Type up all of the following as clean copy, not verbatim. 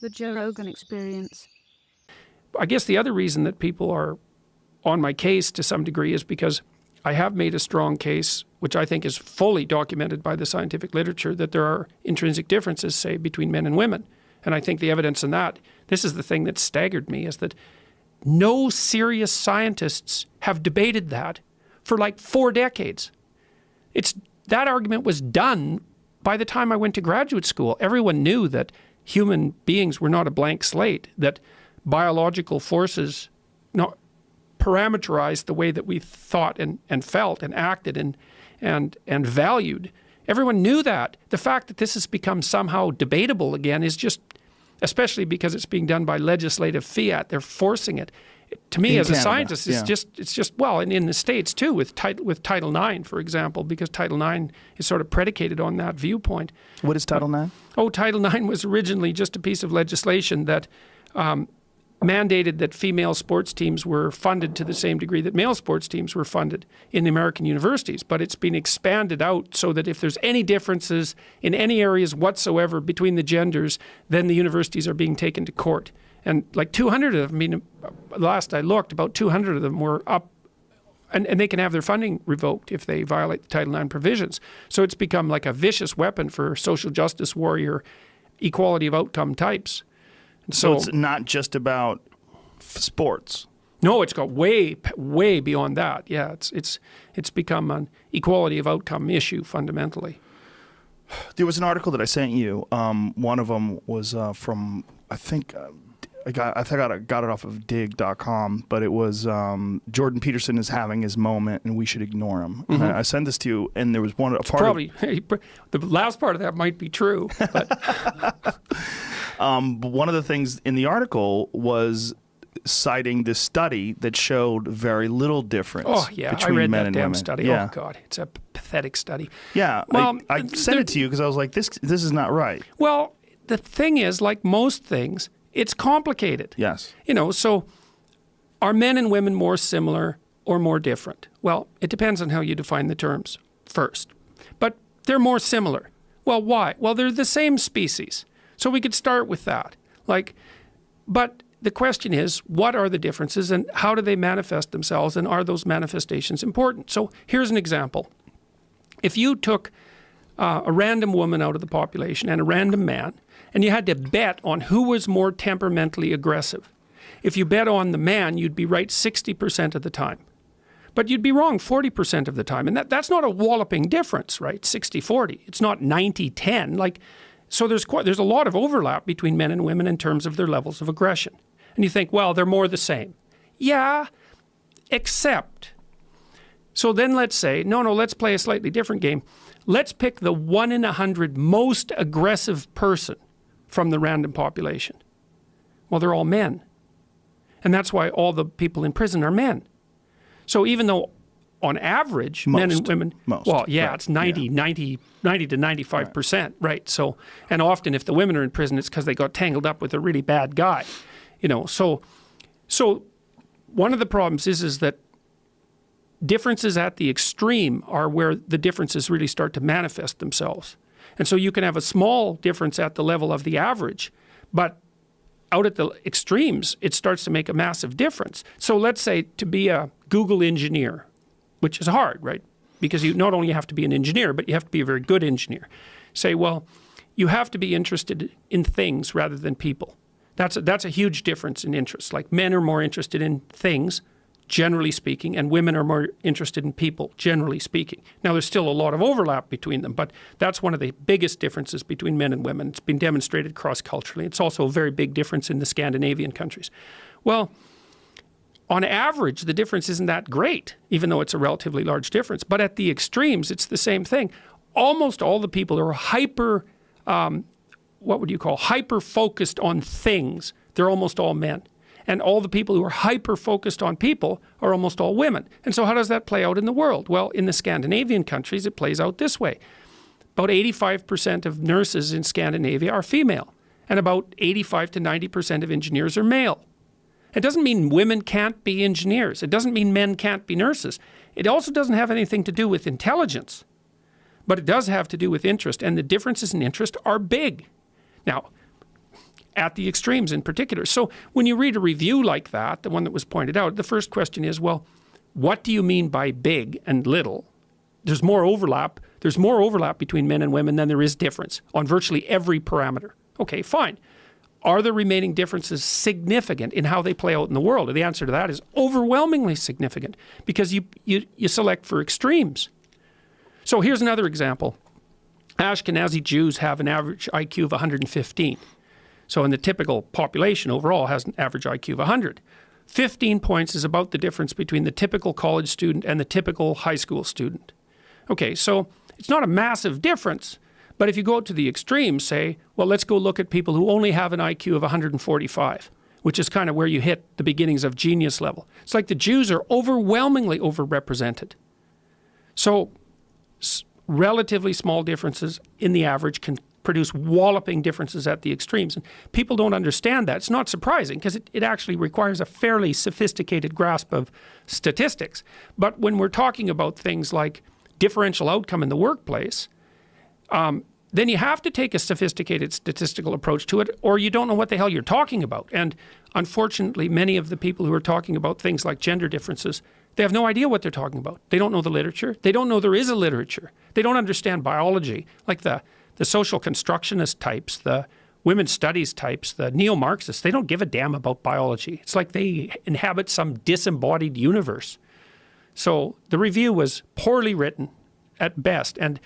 The Joe Rogan Experience. I guess the other reason that people are on my case to some degree is because I have made a strong case, which I think is fully documented by the scientific literature, that there are intrinsic differences, say, between men and women. And I think the evidence in that, this is the thing that staggered me, is that no serious scientists have debated that for like 4 decades. That argument was done by the time I went to graduate school. Everyone knew that human beings were not a blank slate, that biological forces parameterized the way that we thought and felt and acted and valued. Everyone knew that. The fact that this has become somehow debatable again is just, especially because it's being done by legislative fiat, they're forcing it. To me, as a scientist, it's just well, and in the States too, with Title IX, for example, because Title IX is sort of predicated on that viewpoint. What is Title IX? Title IX was originally just a piece of legislation that mandated that female sports teams were funded to the same degree that male sports teams were funded in American universities. But it's been expanded out so that if there's any differences in any areas whatsoever between the genders, then the universities are being taken to court. And like 200 of them, I mean, last I looked, about 200 of them were up, and they can have their funding revoked if they violate the Title IX provisions. So it's become like a vicious weapon for social justice warrior, equality of outcome types. So it's not just about sports. No, it's got way beyond that. Yeah, it's become an equality of outcome issue fundamentally. There was an article that I sent you. One of them was from, I think I got it off of dig.com, but it was Jordan Peterson is having his moment and we should ignore him. Mm-hmm. I sent this to you, and there was the last part of that might be true. But but one of the things in the article was citing this study that showed very little difference between men and women. I read that damn study. Yeah. Oh, God, it's a pathetic study. Yeah, well, I sent it to you because I was like, this is not right. Well, the thing is, like most things, it's complicated. Yes. So are men and women more similar or more different? Well, it depends on how you define the terms first. But they're more similar. Well, why? Well, they're the same species. So we could start with that. But the question is, what are the differences and how do they manifest themselves, and are those manifestations important? So here's an example. If you took a random woman out of the population and a random man, and you had to bet on who was more temperamentally aggressive, if you bet on the man, you'd be right 60% of the time. But you'd be wrong 40% of the time. And that's not a walloping difference, right? 60-40. It's not 90-10. So there's a lot of overlap between men and women in terms of their levels of aggression. And you think, well, they're more the same. Yeah, except. So then let's say, no, let's play a slightly different game. Let's pick the 1 in 100 most aggressive person from the random population. Well, they're all men. And that's why all the people in prison are men. So even though on average, men and women, it's 90 to 95%, right? So, and often if the women are in prison, it's because they got tangled up with a really bad guy, So one of the problems is that differences at the extreme are where the differences really start to manifest themselves. And so you can have a small difference at the level of the average, but out at the extremes, it starts to make a massive difference. So let's say to be a Google engineer, which is hard, right? Because you not only have to be an engineer, but you have to be a very good engineer. Say, well, you have to be interested in things rather than people. That's a huge difference in interest. Like men are more interested in things, generally speaking, and women are more interested in people, generally speaking. Now, there's still a lot of overlap between them, but that's one of the biggest differences between men and women. It's been demonstrated cross-culturally. It's also a very big difference in the Scandinavian countries. Well, on average, the difference isn't that great, even though it's a relatively large difference. But at the extremes, it's the same thing. Almost all the people are hyper-focused on things. They're almost all men. And all the people who are hyper-focused on people are almost all women. And so how does that play out in the world? Well, in the Scandinavian countries, it plays out this way. About 85% of nurses in Scandinavia are female, and about 85 to 90% of engineers are male. It doesn't mean women can't be engineers. It doesn't mean men can't be nurses. It also doesn't have anything to do with intelligence, but it does have to do with interest, and the differences in interest are big. Now, at the extremes in particular. So when you read a review like that, the one that was pointed out, the first question is, well, what do you mean by big and little? There's more overlap. There's more overlap between men and women than there is difference on virtually every parameter. Okay, fine. Are the remaining differences significant in how they play out in the world? And the answer to that is overwhelmingly significant, because you select for extremes. So here's another example. Ashkenazi Jews have an average IQ of 115. So in the typical population overall has an average IQ of 100. 15 points is about the difference between the typical college student and the typical high school student. Okay, so it's not a massive difference, but if you go to the extremes, say, well, let's go look at people who only have an IQ of 145, which is kind of where you hit the beginnings of genius level. It's like the Jews are overwhelmingly overrepresented. So relatively small differences in the average can produce walloping differences at the extremes. And people don't understand that. It's not surprising, because it actually requires a fairly sophisticated grasp of statistics. But when we're talking about things like differential outcome in the workplace, then you have to take a sophisticated statistical approach to it, or you don't know what the hell you're talking about. And unfortunately, many of the people who are talking about things like gender differences, they have no idea what they're talking about. They don't know the literature. They don't know there is a literature. They don't understand biology, like the social constructionist types, the women's studies types, the neo-Marxists. They don't give a damn about biology. It's like they inhabit some disembodied universe. So the review was poorly written at best, and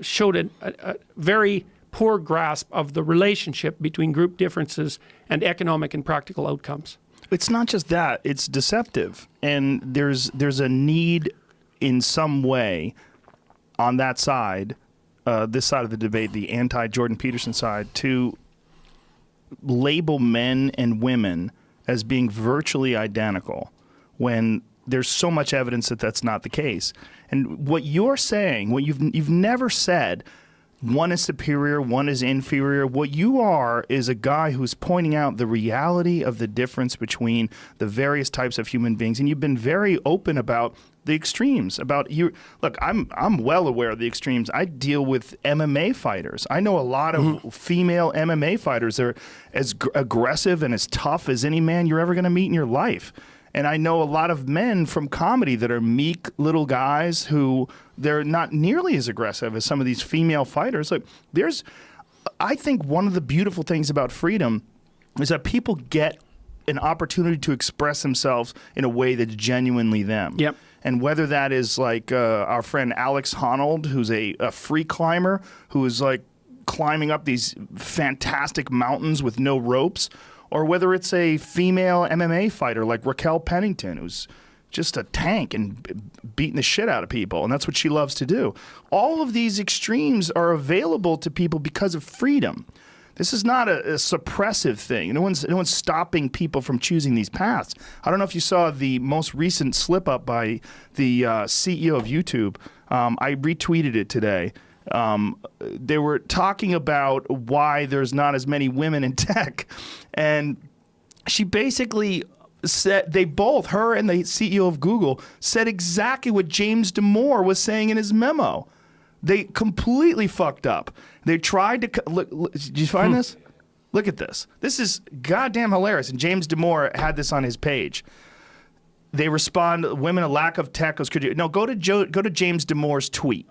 showed a very poor grasp of the relationship between group differences and economic and practical outcomes. It's not just that, it's deceptive. And there's a need in some way on that side, this side of the debate, the anti-Jordan Peterson side, to label men and women as being virtually identical when there's so much evidence that that's not the case. And what you're saying, what you've never said, one is superior, one is inferior. What you are is a guy who's pointing out the reality of the difference between the various types of human beings. And you've been very open about the extremes. About you. Look, I'm well aware of the extremes. I deal with MMA fighters. I know a lot of female MMA fighters. They're as aggressive and as tough as any man you're ever going to meet in your life. And I know a lot of men from comedy that are meek little guys who they're not nearly as aggressive as some of these female fighters. Like, I think one of the beautiful things about freedom is that people get an opportunity to express themselves in a way that's genuinely them. Yep. And whether that is like our friend Alex Honnold, who's a free climber, who is like climbing up these fantastic mountains with no ropes, or whether it's a female MMA fighter like Raquel Pennington, who's just a tank and beating the shit out of people, and that's what she loves to do. All of these extremes are available to people because of freedom. This is not a suppressive thing. No one's stopping people from choosing these paths. I don't know if you saw the most recent slip-up by the CEO of YouTube. I retweeted it today. They were talking about why there's not as many women in tech, and she basically said, they both, her and the CEO of Google, said exactly what James Damore was saying in his memo. They completely fucked up. They tried to look. Did you find this? Look at this. This is goddamn hilarious. And James Damore had this on his page. They respond, women, a lack of tech. No, go to James Damore's tweet.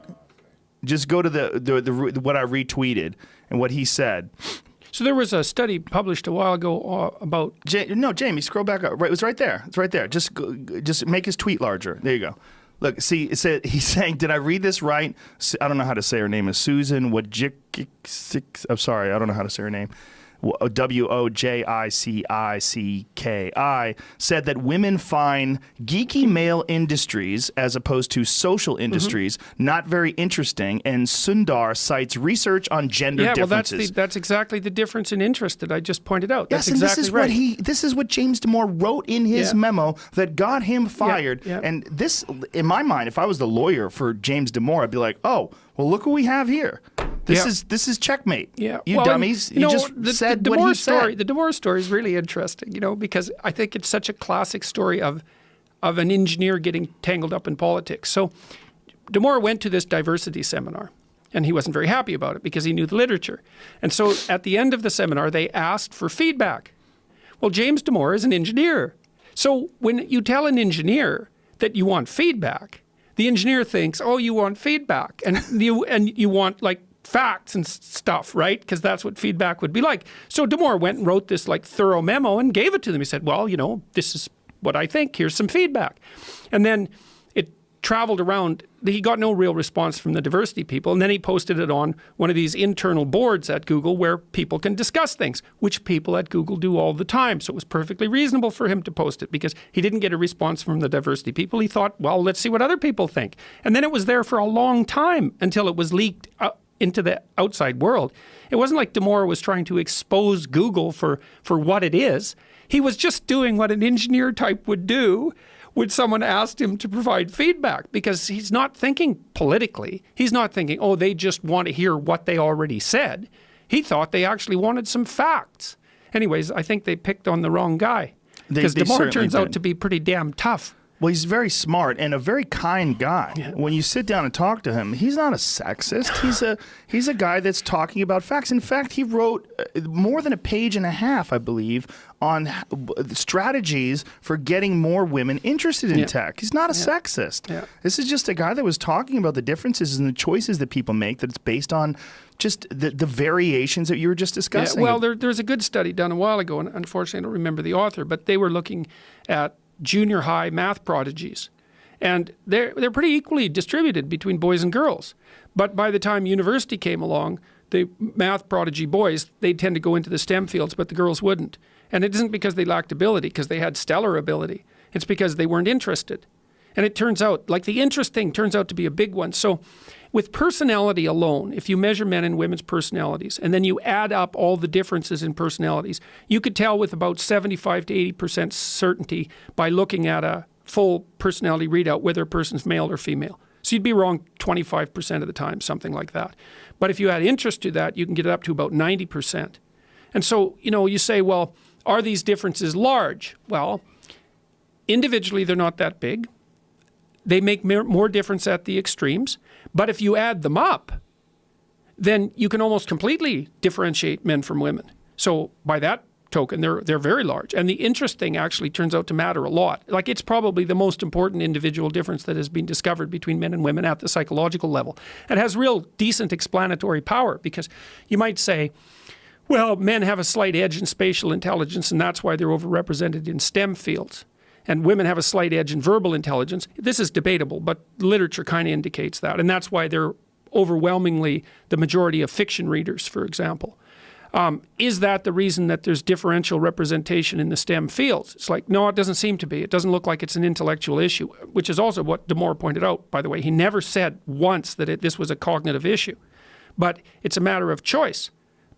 Just go to the what I retweeted and what he said. So there was a study published a while ago about... Jamie, scroll back up. Right, it was right there. It's right there. Just make his tweet larger. There you go. Look, see, it said, he's saying, did I read this right? I don't know how to say her name. Is Susan Wojcicki? I'm sorry, I don't know how to say her name. Wojcicki said that women find geeky male industries as opposed to social industries not very interesting, and Sundar cites research on gender differences. Well, that's exactly the difference in interest that I just pointed out. Yes, that's exactly right. This is what James Damore wrote in his memo that got him fired. Yeah. And this, in my mind, if I was the lawyer for James Damore, I'd be like, oh, well, look what we have here. This is checkmate. Yeah. You dummies. You just said what he said. The Damore story is really interesting, because I think it's such a classic story of an engineer getting tangled up in politics. So Damore went to this diversity seminar, And he wasn't very happy about it because he knew the literature. And so at the end of the seminar, they asked for feedback. Well, James Damore is an engineer. So when you tell an engineer that you want feedback, the engineer thinks, oh, you want feedback. And you want like facts and stuff, right? Because that's what feedback would be like. So Damore went and wrote this like thorough memo and gave it to them. He said, well, this is what I think. Here's some feedback. And then it traveled around. He got no real response from the diversity people. And then he posted it on one of these internal boards at Google where people can discuss things, which people at Google do all the time. So it was perfectly reasonable for him to post it because he didn't get a response from the diversity people. He thought, well, let's see what other people think. And then it was there for a long time until it was leaked into the outside world. It wasn't like Damore was trying to expose Google for what it is. He was just doing what an engineer type would do when someone asked him to provide feedback, because he's not thinking politically. He's not thinking, oh, they just want to hear what they already said. He thought they actually wanted some facts. Anyways, I think they picked on the wrong guy, because Damore turns out to be pretty damn tough. Well, he's very smart and a very kind guy. Yeah. When you sit down and talk to him, he's not a sexist. He's a guy that's talking about facts. In fact, he wrote more than a page and a half, I believe, on strategies for getting more women interested in tech. He's not a sexist. Yeah. This is just a guy that was talking about the differences and the choices that people make, that it's based on just the variations that you were just discussing. Yeah, well, there's a good study done a while ago, and unfortunately I don't remember the author, but they were looking at junior high math prodigies. And they're pretty equally distributed between boys and girls. But by the time university came along, the math prodigy boys, they'd tend to go into the STEM fields, but the girls wouldn't. And it isn't because they lacked ability, because they had stellar ability. It's because they weren't interested. And it turns out, like the interest thing turns out to be a big one. So with personality alone, if you measure men and women's personalities, and then you add up all the differences in personalities, you could tell with about 75 to 80% certainty by looking at a full personality readout whether a person's male or female. So you'd be wrong 25% of the time, something like that. But if you add interest to that, you can get it up to about 90%. And so, you say, well, are these differences large? Well, individually, they're not that big. They make more difference at the extremes. But if you add them up, then you can almost completely differentiate men from women. So by that token, they're very large. And the interest thing actually turns out to matter a lot. Like, it's probably the most important individual difference that has been discovered between men and women at the psychological level. It has real decent explanatory power, because you might say, well, men have a slight edge in spatial intelligence, and that's why they're overrepresented in STEM fields. And women have a slight edge in verbal intelligence. This is debatable, but literature kind of indicates that. And that's why they're overwhelmingly the majority of fiction readers, for example. Is that the reason that there's differential representation in the STEM fields? It's like, no, it doesn't seem to be. It doesn't look like it's an intellectual issue, which is also what Damore pointed out, by the way. He never said once that this was a cognitive issue. But it's a matter of choice,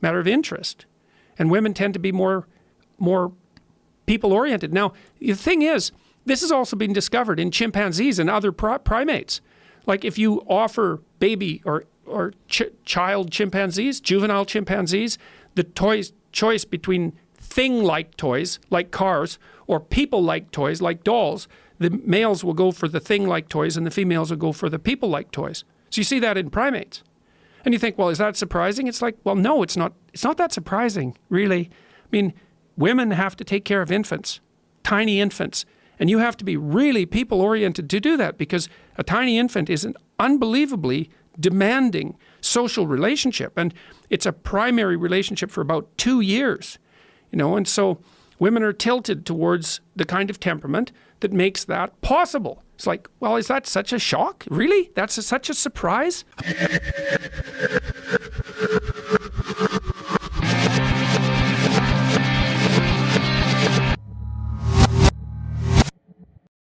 matter of interest. And women tend to be more people-oriented. Now, the thing is, this has also been discovered in chimpanzees and other primates. Like, if you offer baby or child chimpanzees, juvenile chimpanzees, the choice between thing-like toys, like cars, or people-like toys, like dolls, the males will go for the thing-like toys and the females will go for the people-like toys. So you see that in primates. And you think, well, is that surprising? It's like, well, no, it's not. It's not that surprising, really. I mean, women have to take care of infants, tiny infants, and you have to be really people-oriented to do that, because a tiny infant is an unbelievably demanding social relationship, and it's a primary relationship for about 2 years, and so women are tilted towards the kind of temperament that makes that possible. It's like, well, is that such a shock? Really? That's such a surprise?